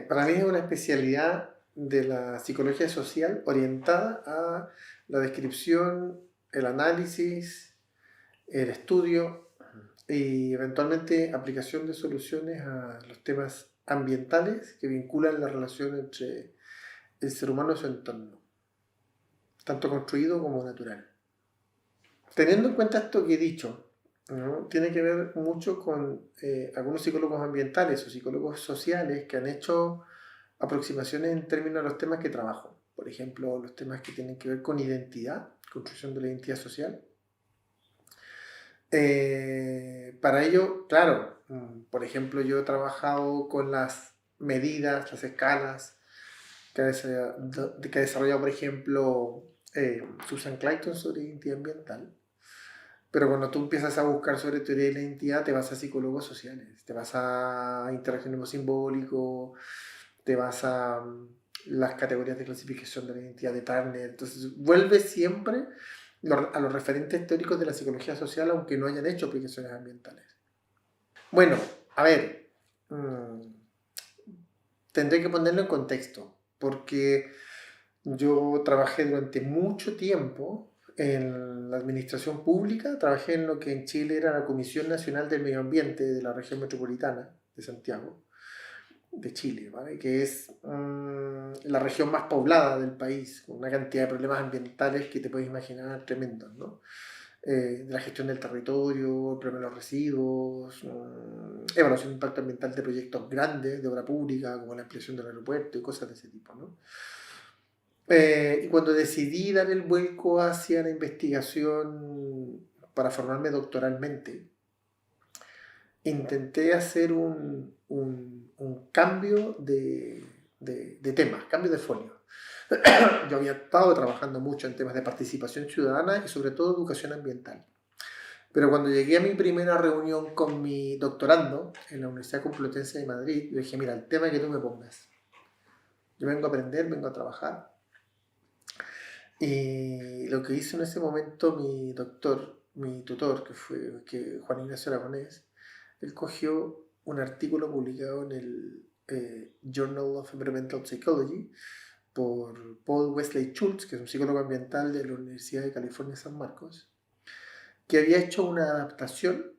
Para mí es una especialidad de la psicología social orientada a la descripción, el análisis, el estudio y eventualmente aplicación de soluciones a los temas ambientales que vinculan la relación entre el ser humano y su entorno, tanto construido como natural. Teniendo en cuenta esto que he dicho, ¿no? Tiene que ver mucho con algunos psicólogos ambientales o psicólogos sociales que han hecho aproximaciones en términos de los temas que trabajo. Por ejemplo, los temas que tienen que ver con identidad, construcción de la identidad social. Para ello, claro, por ejemplo, yo he trabajado con las medidas, las escalas que ha desarrollado, por ejemplo, Susan Clayton sobre identidad ambiental. Pero cuando tú empiezas a buscar sobre teoría de la identidad, te vas a psicólogos sociales, te vas a interaccionismo simbólico, te vas a las categorías de clasificación de la identidad de Turner. Entonces, vuelves siempre a los referentes teóricos de la psicología social, aunque no hayan hecho aplicaciones ambientales. Bueno, a ver, tendré que ponerlo en contexto, porque yo trabajé durante mucho tiempo en la administración pública, trabajé en lo que en Chile era la Comisión Nacional del Medio Ambiente de la región metropolitana de Santiago, de Chile, ¿vale? Que es la región más poblada del país, con una cantidad de problemas ambientales que te puedes imaginar tremendos, ¿no? De la gestión del territorio, el problema de los residuos, evaluación de impacto ambiental de proyectos grandes de obra pública, como la ampliación del aeropuerto y cosas de ese tipo, ¿no? Y cuando decidí dar el vuelco hacia la investigación para formarme doctoralmente, intenté hacer un cambio de tema, cambio de folio. Yo había estado trabajando mucho en temas de participación ciudadana y sobre todo educación ambiental. Pero cuando llegué a mi primera reunión con mi doctorando en la Universidad Complutense de Madrid, yo dije, mira, el tema que tú me pongas. Yo vengo a aprender, vengo a trabajar. Y lo que hizo en ese momento mi doctor, mi tutor, que Juan Ignacio Aragonés, él cogió un artículo publicado en el Journal of Environmental Psychology por Paul Wesley Schultz, que es un psicólogo ambiental de la Universidad de California, San Marcos, que había hecho una adaptación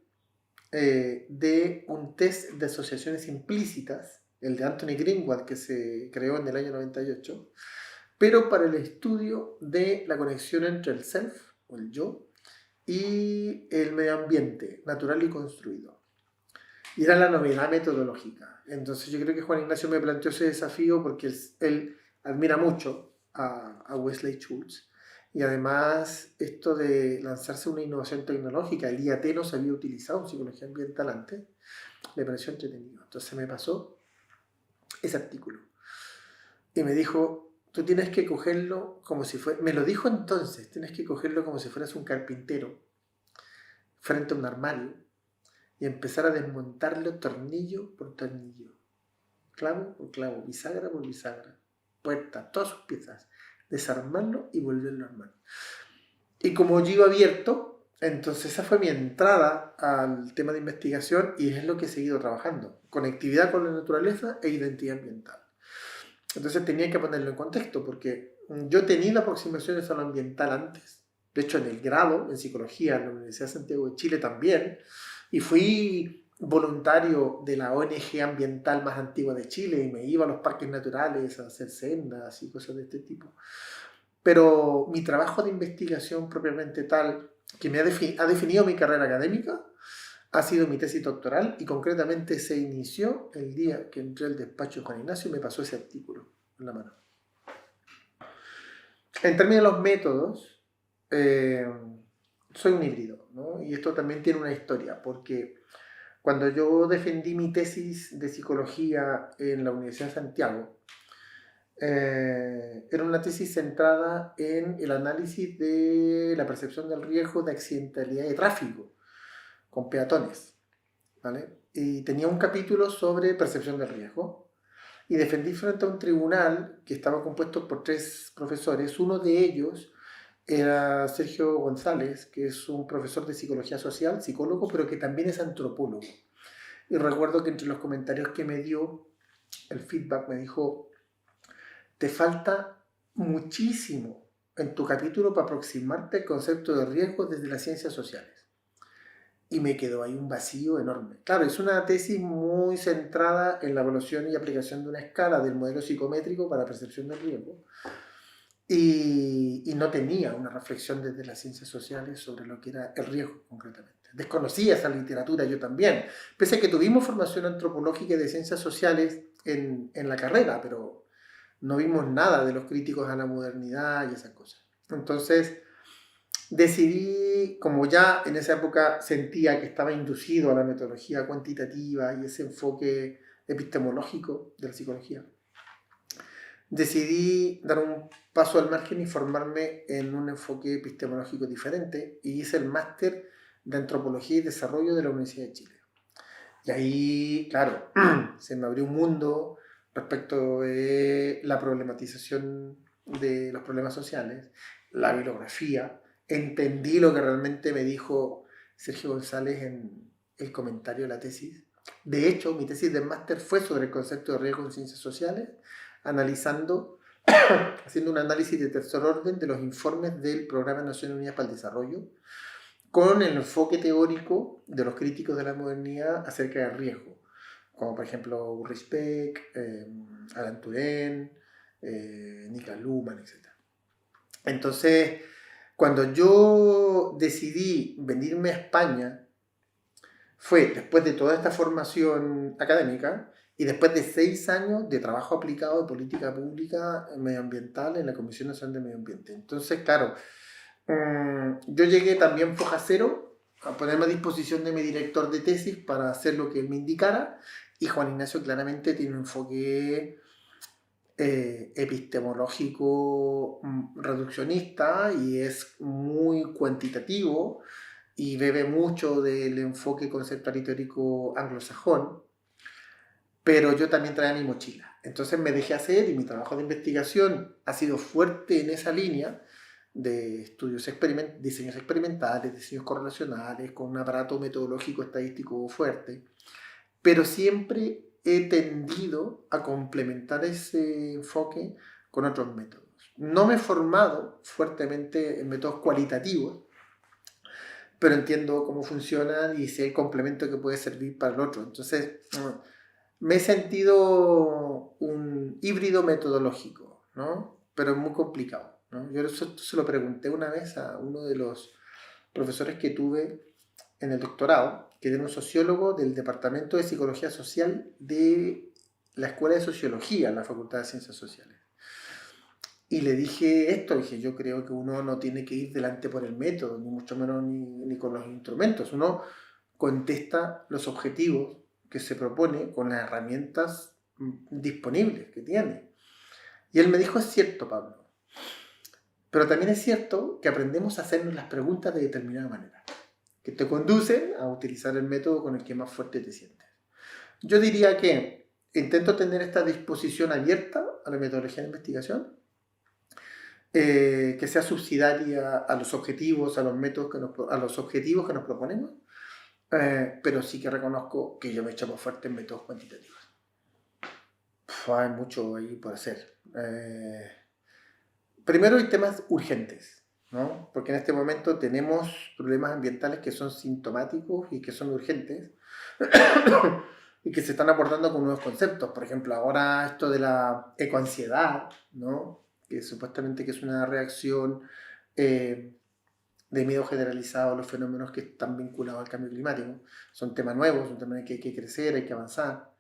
de un test de asociaciones implícitas, el de Anthony Greenwald, que se creó en el año 98, pero para el estudio de la conexión entre el self, o el yo, y el medio ambiente, natural y construido. Y era la novedad metodológica. Entonces yo creo que Juan Ignacio me planteó ese desafío porque él admira mucho a Wesley Schultz. Y además esto de lanzarse una innovación tecnológica, el IAT no se había utilizado en psicología ambiental antes, me pareció entretenido. Entonces me pasó ese artículo. Y me dijo, tú tienes que cogerlo como si fuera, me lo dijo entonces, tienes que cogerlo como si fueras un carpintero frente a un armario y empezar a desmontarlo tornillo por tornillo, clavo por clavo, bisagra por bisagra, puerta, todas sus piezas, desarmarlo y volverlo a armar. Y como yo iba abierto, entonces esa fue mi entrada al tema de investigación y es lo que he seguido trabajando, conectividad con la naturaleza e identidad ambiental. Entonces tenía que ponerlo en contexto porque yo he tenido aproximaciones a lo ambiental antes, de hecho en el grado en psicología en la Universidad de Santiago de Chile también, y fui voluntario de la ONG ambiental más antigua de Chile y me iba a los parques naturales a hacer sendas y cosas de este tipo. Pero mi trabajo de investigación propiamente tal, que ha definido mi carrera académica, ha sido mi tesis doctoral y concretamente se inició el día que entré al despacho de Juan Ignacio y me pasó ese artículo en la mano. En términos de los métodos, soy un híbrido, ¿no? Y esto también tiene una historia, porque cuando yo defendí mi tesis de psicología en la Universidad de Santiago, era una tesis centrada en el análisis de la percepción del riesgo de accidentalidad de tráfico con peatones, ¿vale? Y tenía un capítulo sobre percepción del riesgo y defendí frente a un tribunal que estaba compuesto por 3 profesores. Uno de ellos era Sergio González, que es un profesor de psicología social, psicólogo, pero que también es antropólogo. Y recuerdo que entre los comentarios que me dio el feedback, me dijo, te falta muchísimo en tu capítulo para aproximarte al concepto de riesgo desde las ciencias sociales. Y me quedó ahí un vacío enorme. Claro, es una tesis muy centrada en la evaluación y aplicación de una escala del modelo psicométrico para percepción del riesgo. Y no tenía una reflexión desde las ciencias sociales sobre lo que era el riesgo concretamente. Desconocía esa literatura yo también, pese a que tuvimos formación antropológica y de ciencias sociales en la carrera, pero no vimos nada de los críticos a la modernidad y esas cosas. Entonces decidí, como ya en esa época sentía que estaba inducido a la metodología cuantitativa y ese enfoque epistemológico de la psicología, decidí dar un paso al margen y formarme en un enfoque epistemológico diferente y hice el máster de Antropología y Desarrollo de la Universidad de Chile. Y ahí, claro, se me abrió un mundo respecto de la problematización de los problemas sociales, la bibliografía. Entendí lo que realmente me dijo Sergio González en el comentario de la tesis. De hecho, mi tesis de máster fue sobre el concepto de riesgo en ciencias sociales, analizando, haciendo un análisis de tercer orden de los informes del Programa de Naciones Unidas para el Desarrollo, con el enfoque teórico de los críticos de la modernidad acerca del riesgo, como por ejemplo Ulrich Beck, Alan Turing, Niklas Luhmann, etc. Entonces, cuando yo decidí venirme a España, fue después de toda esta formación académica y después de 6 años de trabajo aplicado de política pública medioambiental en la Comisión Nacional de Medio Ambiente. Entonces, claro, yo llegué también foja cero a ponerme a disposición de mi director de tesis para hacer lo que él me indicara, y Juan Ignacio claramente tiene un enfoque epistemológico reduccionista y es muy cuantitativo y bebe mucho del enfoque conceptual y teórico anglosajón, pero yo también traía mi mochila. Entonces me dejé hacer y mi trabajo de investigación ha sido fuerte en esa línea de estudios diseños experimentales, diseños correlacionales, con un aparato metodológico estadístico fuerte, pero siempre he tendido a complementar ese enfoque con otros métodos. No me he formado fuertemente en métodos cualitativos, pero entiendo cómo funcionan y sé el complemento que puede servir para el otro. Entonces, me he sentido un híbrido metodológico, ¿no? Pero es muy complicado, ¿no? Yo eso se lo pregunté una vez a uno de los profesores que tuve en el doctorado, que era un sociólogo del Departamento de Psicología Social de la Escuela de Sociología en la Facultad de Ciencias Sociales. Y le dije esto, dije, yo creo que uno no tiene que ir delante por el método, ni mucho menos ni con los instrumentos. Uno contesta los objetivos que se propone con las herramientas disponibles que tiene. Y él me dijo, es cierto, Pablo, pero también es cierto que aprendemos a hacernos las preguntas de determinada manera, que te conducen a utilizar el método con el que más fuerte te sientes. Yo diría que intento tener esta disposición abierta a la metodología de investigación, que sea subsidiaria a los objetivos, a los métodos a los objetivos que nos proponemos, pero sí que reconozco que yo me echo más fuerte en métodos cuantitativos. Hay mucho ahí por hacer. Primero hay temas urgentes, ¿no? Porque en este momento tenemos problemas ambientales que son sintomáticos y que son urgentes y que se están abordando con nuevos conceptos. Por ejemplo, ahora esto de la ecoansiedad, ¿no? Que supuestamente que es una reacción de miedo generalizado a los fenómenos que están vinculados al cambio climático. Son temas nuevos, son temas que hay que crecer, hay que avanzar.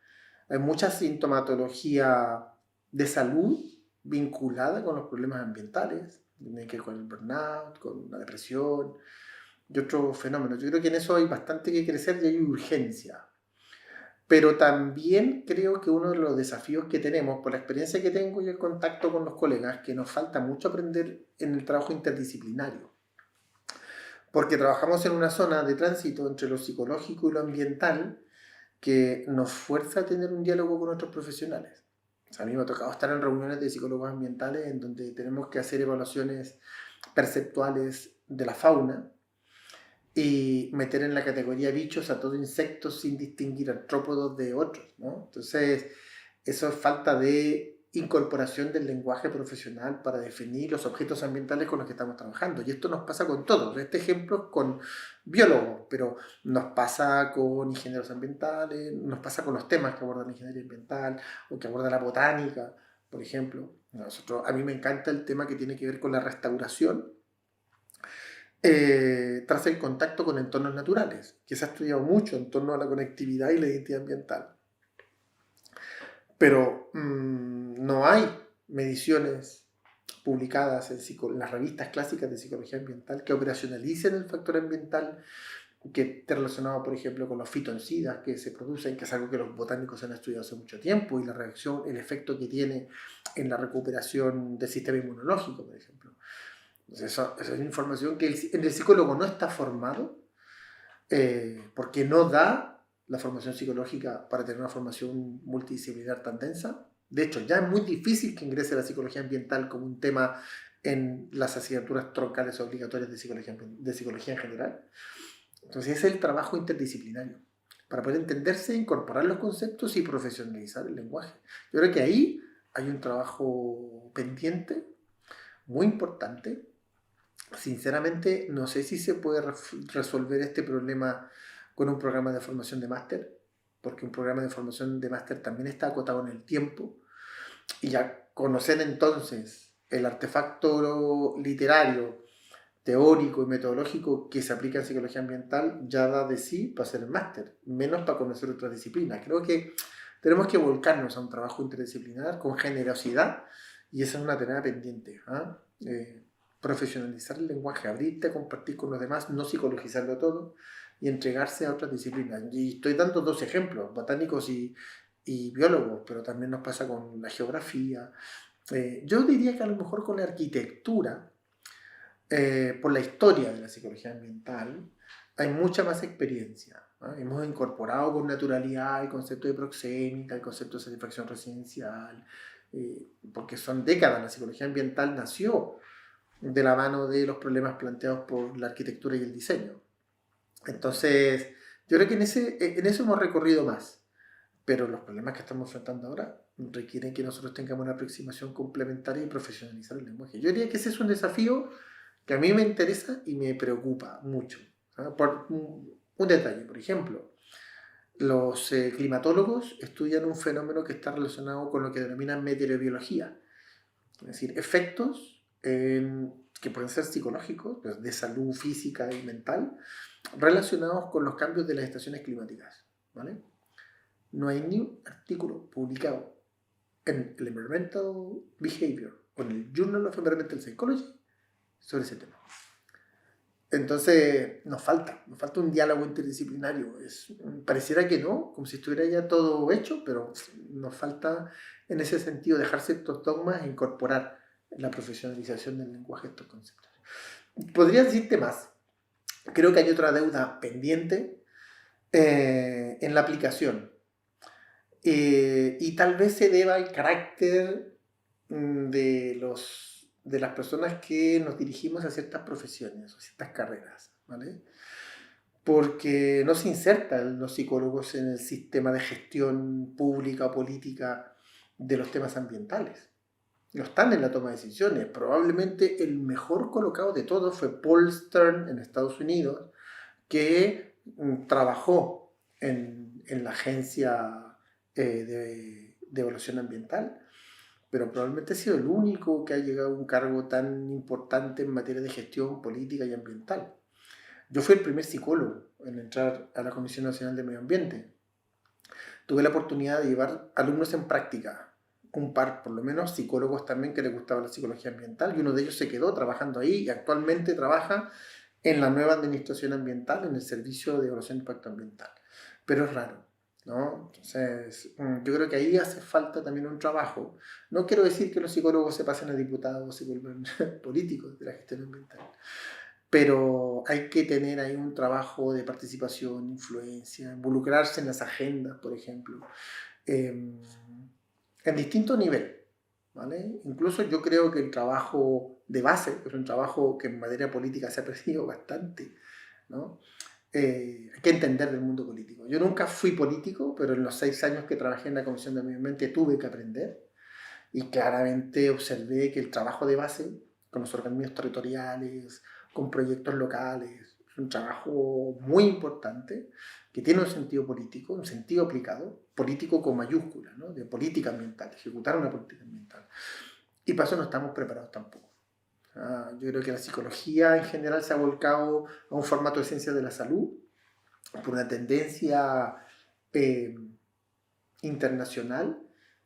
Hay mucha sintomatología de salud vinculada con los problemas ambientales, tiene que ver con el burnout, con la depresión y otros fenómenos. Yo creo que en eso hay bastante que crecer y hay urgencia. Pero también creo que uno de los desafíos que tenemos, por la experiencia que tengo y el contacto con los colegas, que nos falta mucho aprender en el trabajo interdisciplinario. Porque trabajamos en una zona de tránsito entre lo psicológico y lo ambiental que nos fuerza a tener un diálogo con otros profesionales. O sea, a mí me ha tocado estar en reuniones de psicólogos ambientales en donde tenemos que hacer evaluaciones perceptuales de la fauna y meter en la categoría bichos a todo insecto sin distinguir artrópodos de otros, ¿no? Entonces, Eso es falta de incorporación del lenguaje profesional para definir los objetos ambientales con los que estamos trabajando. Y esto nos pasa con todos. Este ejemplo es con biólogos, pero nos pasa con ingenieros ambientales, nos pasa con los temas que aborda la ingeniería ambiental o que aborda la botánica, por ejemplo. A mí me encanta el tema que tiene que ver con la restauración tras el contacto con entornos naturales, que se ha estudiado mucho en torno a la conectividad y la identidad ambiental. Pero no hay mediciones publicadas en las revistas clásicas de psicología ambiental que operacionalicen el factor ambiental que esté relacionado, por ejemplo, con los fitoncidas que se producen, que es algo que los botánicos han estudiado hace mucho tiempo, y la reacción, el efecto que tiene en la recuperación del sistema inmunológico, por ejemplo. Entonces, esa es información que el psicólogo no está formado porque no da la formación psicológica para tener una formación multidisciplinar tan densa. De hecho, ya es muy difícil que ingrese la psicología ambiental como un tema en las asignaturas troncales obligatorias de psicología en general. Entonces, ese es el trabajo interdisciplinario, para poder entenderse, incorporar los conceptos y profesionalizar el lenguaje. Yo creo que ahí hay un trabajo pendiente, muy importante. Sinceramente, no sé si se puede resolver este problema con un programa de formación de máster, porque un programa de formación de máster también está acotado en el tiempo, y ya conocer entonces el artefacto literario, teórico y metodológico que se aplica en psicología ambiental ya da de sí para hacer el máster, menos para conocer otras disciplinas. Creo que tenemos que volcarnos a un trabajo interdisciplinar con generosidad, y esa es una tarea pendiente. Profesionalizar el lenguaje, abrirte a compartir con los demás, no psicologizarlo todo y entregarse a otras disciplinas. Y estoy dando dos ejemplos, botánicos y biólogos, pero también nos pasa con la geografía. Yo diría que a lo mejor con la arquitectura, por la historia de la psicología ambiental, hay mucha más experiencia, ¿no? Hemos incorporado con naturalidad el concepto de proxémica, el concepto de satisfacción residencial, porque son décadas. La psicología ambiental nació de la mano de los problemas planteados por la arquitectura y el diseño. Entonces, yo creo que en eso hemos recorrido más, pero los problemas que estamos enfrentando ahora requieren que nosotros tengamos una aproximación complementaria y profesionalizar el lenguaje. Yo diría que ese es un desafío que a mí me interesa y me preocupa mucho. Por un detalle, por ejemplo, los climatólogos estudian un fenómeno que está relacionado con lo que denominan meteorobiología, es decir, efectos que pueden ser psicológicos, pues, de salud física y mental, relacionados con los cambios de las estaciones climáticas. ¿Vale? No hay ni un artículo publicado en el Environmental Behavior o en el Journal of Environmental Psychology sobre ese tema. Entonces, nos falta un diálogo interdisciplinario. Pareciera que no, como si estuviera ya todo hecho, pero nos falta en ese sentido dejar ciertos dogmas e incorporar la profesionalización del lenguaje estos conceptos. Podría decirte más. Creo que hay otra deuda pendiente en la aplicación. Y tal vez se deba al carácter de las personas que nos dirigimos a ciertas profesiones o ciertas carreras, ¿vale? Porque no se insertan los psicólogos en el sistema de gestión pública o política de los temas ambientales. No están en la toma de decisiones. Probablemente el mejor colocado de todos fue Paul Stern en Estados Unidos, que trabajó en la agencia de evaluación ambiental, pero probablemente ha sido el único que ha llegado a un cargo tan importante en materia de gestión política y ambiental. Yo fui el primer psicólogo en entrar a la Comisión Nacional de Medio Ambiente. Tuve la oportunidad de llevar alumnos en práctica, un par por lo menos, psicólogos también que les gustaba la psicología ambiental, y uno de ellos se quedó trabajando ahí y actualmente trabaja en la nueva administración ambiental, en el servicio de evaluación de impacto ambiental. Pero es raro, ¿no? Entonces, yo creo que ahí hace falta también un trabajo. No quiero decir que los psicólogos se pasen a diputados, se vuelvan políticos de la gestión ambiental, pero hay que tener ahí un trabajo de participación, influencia, involucrarse en las agendas, por ejemplo, en distintos niveles, ¿vale? Incluso yo creo que el trabajo de base es un trabajo que en materia política se ha perdido bastante, ¿no? hay que entender del mundo político. Yo nunca fui político, pero en los 6 años que trabajé en la Comisión de Medio Ambiente tuve que aprender y claramente observé que el trabajo de base con los organismos territoriales, con proyectos locales, es un trabajo muy importante que tiene un sentido político, un sentido aplicado, político con mayúscula, ¿no? De política ambiental, ejecutar una política ambiental. Y para eso no estamos preparados tampoco. Yo creo que la psicología en general se ha volcado a un formato de ciencia de la salud por una tendencia eh, internacional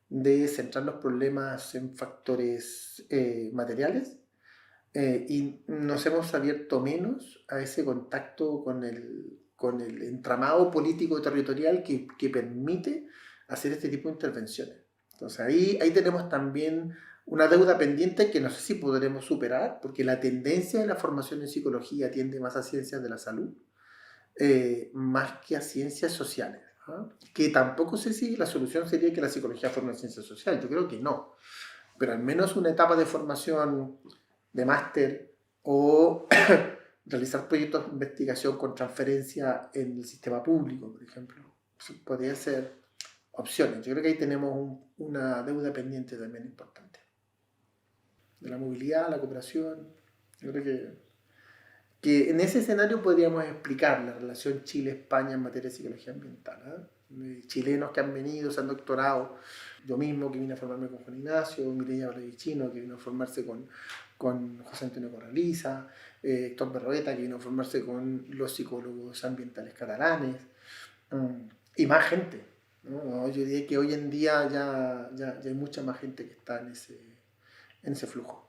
de centrar los problemas en factores materiales y nos hemos abierto menos a ese contacto con el entramado político territorial que permite hacer este tipo de intervenciones. Entonces ahí tenemos también una deuda pendiente que no sé si podremos superar, porque la tendencia de la formación en psicología tiende más a ciencias de la salud, más que a ciencias sociales. ¿Ah? Que tampoco sé si la solución sería que la psicología fuera una ciencia social, yo creo que no, pero al menos una etapa de formación de máster o realizar proyectos de investigación con transferencia en el sistema público, por ejemplo. Eso podría ser opciones. Yo creo que ahí tenemos una deuda pendiente también importante. De la movilidad, la cooperación. Yo creo que en ese escenario podríamos explicar la relación Chile-España en materia de psicología ambiental. Chilenos que han venido, se han doctorado, yo mismo que vine a formarme con Juan Ignacio, Mireia Vallevichino que vino a formarse con José Antonio Corraliza, Héctor Berroeta que vino a formarse con los psicólogos ambientales catalanes, y más gente. ¿No? Yo diría que hoy en día ya hay mucha más gente que está en ese flujo.